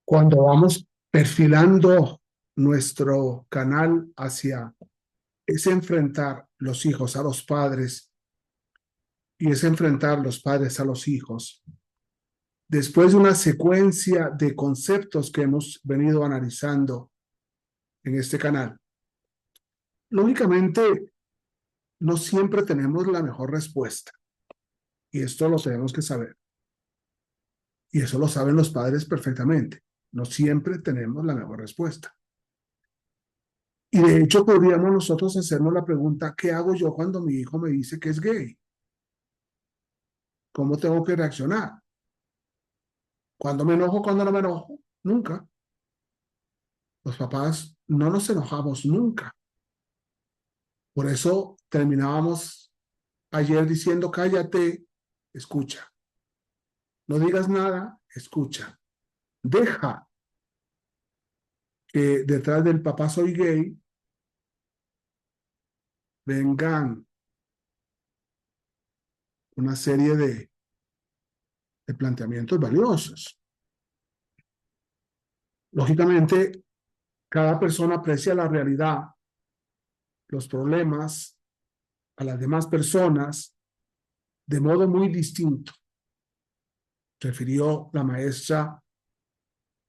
Cuando vamos perfilando nuestro canal hacia ese enfrentar los hijos a los padres y ese enfrentar los padres a los hijos, después de una secuencia de conceptos que hemos venido analizando en este canal, lógicamente no siempre tenemos la mejor respuesta y esto lo tenemos que saber y eso lo saben los padres perfectamente. No siempre tenemos la mejor respuesta. Y de hecho podríamos nosotros hacernos la pregunta, ¿qué hago yo cuando mi hijo me dice que es gay? ¿Cómo tengo que reaccionar? ¿Cuándo me enojo, cuándo no me enojo? Nunca. Los papás no nos enojamos nunca. Por eso terminábamos ayer diciendo, cállate, escucha. No digas nada, escucha. Deja que detrás del papá soy gay vengan una serie de planteamientos valiosos. Lógicamente, cada persona aprecia la realidad, los problemas, a las demás personas de modo muy distinto. Refirió la maestra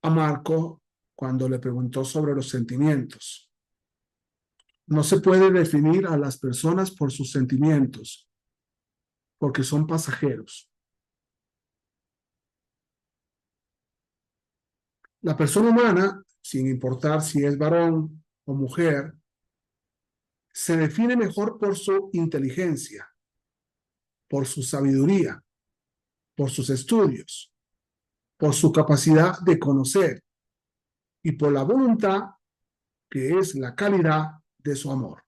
a Marco cuando le preguntó sobre los sentimientos. No se puede definir a las personas por sus sentimientos, porque son pasajeros. La persona humana, sin importar si es varón o mujer, se define mejor por su inteligencia, por su sabiduría, por sus estudios, por su capacidad de conocer y por la voluntad que es la calidad de su amor.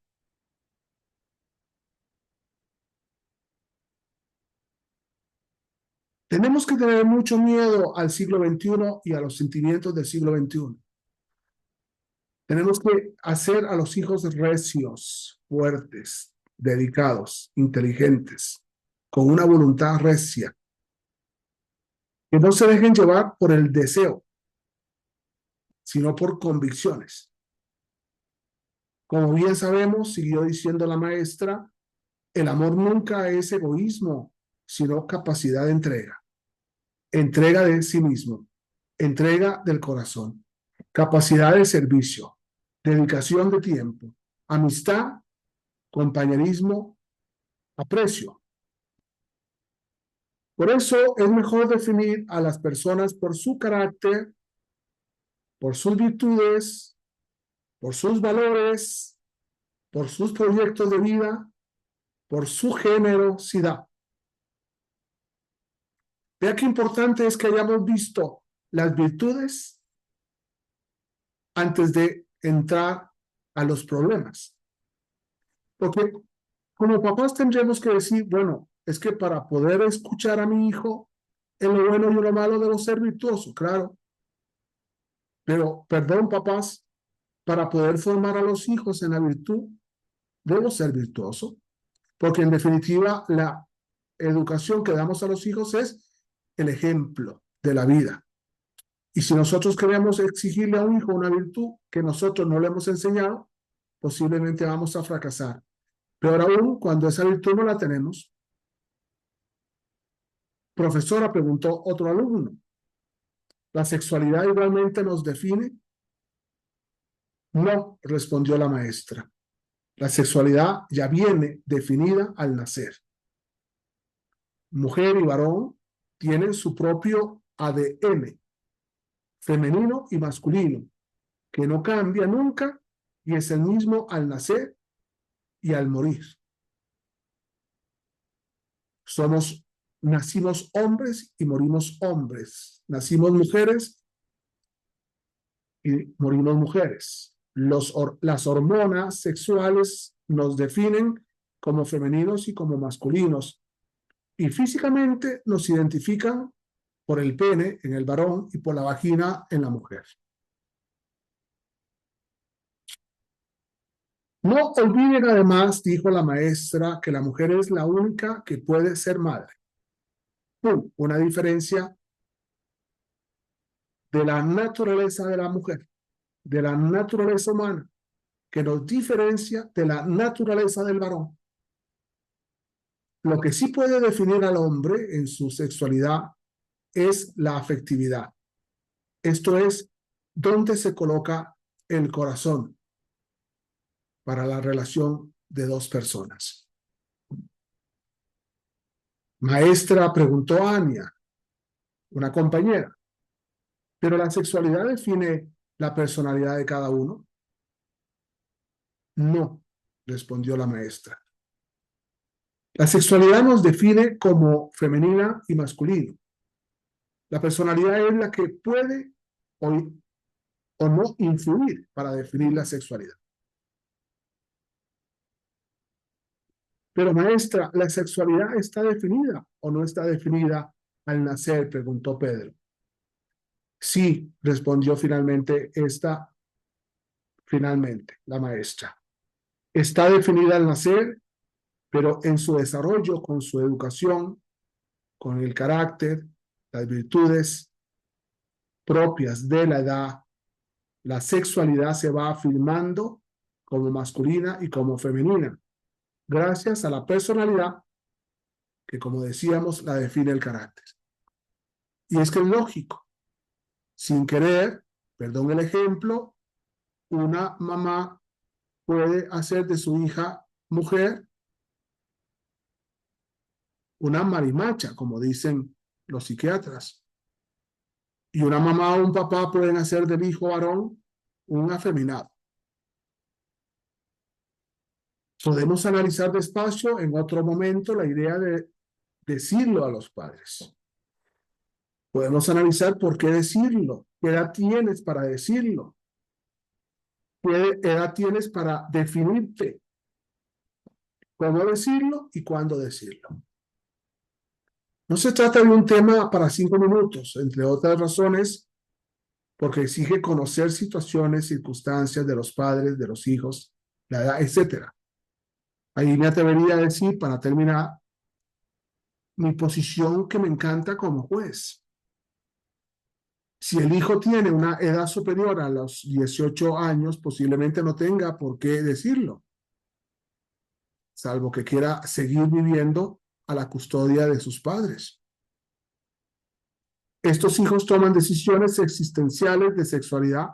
Tenemos que tener mucho miedo al siglo XXI y a los sentimientos del siglo XXI. Tenemos que hacer a los hijos recios, fuertes, dedicados, inteligentes, con una voluntad recia, que no se dejen llevar por el deseo, sino por convicciones. Como bien sabemos, siguió diciendo la maestra, el amor nunca es egoísmo, sino capacidad de entrega. Entrega de sí mismo, entrega del corazón, capacidad de servicio, dedicación de tiempo, amistad, compañerismo, aprecio. Por eso es mejor definir a las personas por su carácter, por sus virtudes, por sus valores, por sus proyectos de vida, por su generosidad. Vea qué importante es que hayamos visto las virtudes antes de entrar a los problemas. Porque como papás tendremos que decir, bueno, es que para poder escuchar a mi hijo en lo bueno y en lo malo debo ser virtuoso, claro. Pero, perdón, papás, para poder formar a los hijos en la virtud, debo ser virtuoso. Porque en definitiva, la educación que damos a los hijos es el ejemplo de la vida. Y si nosotros queremos exigirle a un hijo una virtud que nosotros no le hemos enseñado, posiblemente vamos a fracasar. Peor aún, cuando esa virtud no la tenemos, profesora, preguntó otro alumno, ¿la sexualidad igualmente nos define? No, respondió la maestra. La sexualidad ya viene definida al nacer. Mujer y varón tienen su propio ADN, femenino y masculino, que no cambia nunca y es el mismo al nacer y al morir. Nacimos hombres y morimos hombres. Nacimos mujeres y morimos mujeres. Las hormonas sexuales nos definen como femeninos y como masculinos. Y físicamente nos identifican por el pene en el varón y por la vagina en la mujer. No olviden además, dijo la maestra, que la mujer es la única que puede ser madre. Una diferencia de la naturaleza de la mujer, de la naturaleza humana, que nos diferencia de la naturaleza del varón. Lo que sí puede definir al hombre en su sexualidad es la afectividad. Esto es, dónde se coloca el corazón para la relación de dos personas. Maestra, preguntó Anya, una compañera, ¿pero la sexualidad define la personalidad de cada uno? No, respondió la maestra. La sexualidad nos define como femenina y masculino. La personalidad es la que puede o no influir para definir la sexualidad. Pero maestra, ¿la sexualidad está definida o no está definida al nacer? Preguntó Pedro. Sí, respondió finalmente la maestra. Está definida al nacer, pero en su desarrollo, con su educación, con el carácter, las virtudes propias de la edad, la sexualidad se va afirmando como masculina y como femenina, gracias a la personalidad que, como decíamos, la define el carácter. Y es que es lógico, sin querer, perdón el ejemplo, una mamá puede hacer de su hija mujer una marimacha, como dicen los psiquiatras. Y una mamá o un papá pueden hacer del hijo varón un afeminado. Podemos analizar despacio en otro momento la idea de decirlo a los padres. Podemos analizar por qué decirlo, qué edad tienes para decirlo, qué edad tienes para definirte, cómo decirlo y cuándo decirlo. No se trata de un tema para 5 minutos, entre otras razones, porque exige conocer situaciones, circunstancias de los padres, de los hijos, la edad, etc. Ahí me atrevería a decir, para terminar, mi posición que me encanta como juez. Si el hijo tiene una edad superior a los 18 años, posiblemente no tenga por qué decirlo, salvo que quiera seguir viviendo a la custodia de sus padres. Estos hijos toman decisiones existenciales de sexualidad,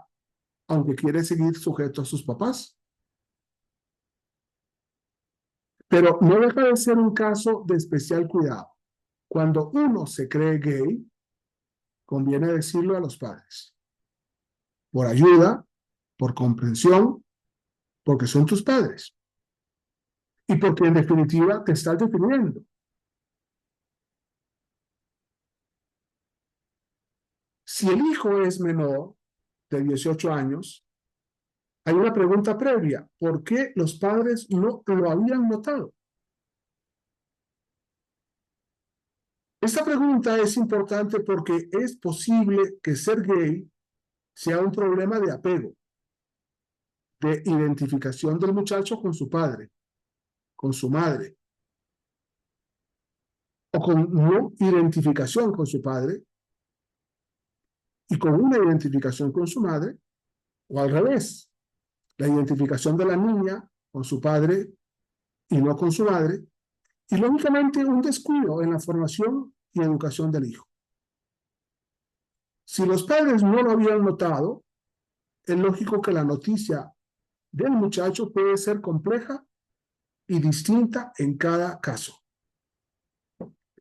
aunque quiere seguir sujeto a sus papás. Pero no deja de ser un caso de especial cuidado. Cuando uno se cree gay, conviene decirlo a los padres. Por ayuda, por comprensión, porque son tus padres. Y porque en definitiva te estás definiendo. Si el hijo es menor de 18 años, hay una pregunta previa. ¿Por qué los padres no lo habían notado? Esta pregunta es importante porque es posible que ser gay sea un problema de apego, de identificación del muchacho con su padre, con su madre, o con no identificación con su padre y con una identificación con su madre, o al revés, la identificación de la niña con su padre y no con su madre, y lógicamente un descuido en la formación y educación del hijo. Si los padres no lo habían notado, es lógico que la noticia del muchacho puede ser compleja y distinta en cada caso.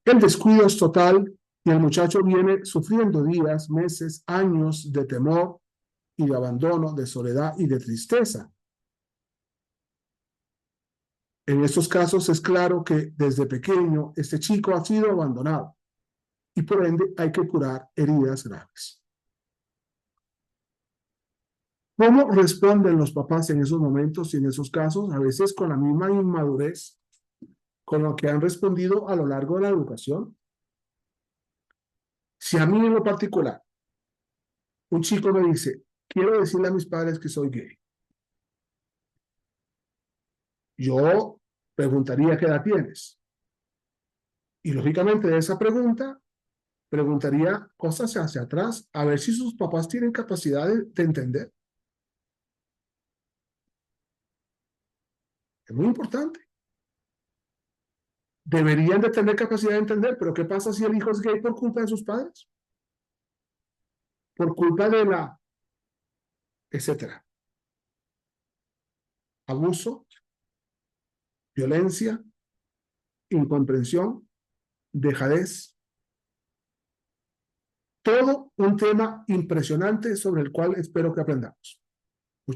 El descuido es total y el muchacho viene sufriendo días, meses, años de temor y de abandono, de soledad y de tristeza. En estos casos es claro que desde pequeño este chico ha sido abandonado y por ende hay que curar heridas graves. ¿Cómo responden los papás en esos momentos y en esos casos? A veces con la misma inmadurez con lo que han respondido a lo largo de la educación. Si a mí en lo particular, un chico me dice, quiero decirle a mis padres que soy gay, yo preguntaría qué edad tienes. Y lógicamente de esa pregunta preguntaría cosas hacia atrás, a ver si sus papás tienen capacidad de entender. Es muy importante. Deberían de tener capacidad de entender, pero ¿qué pasa si el hijo es gay por culpa de sus padres? Por culpa de la, etcétera. Abuso, violencia, incomprensión, dejadez. Todo un tema impresionante sobre el cual espero que aprendamos.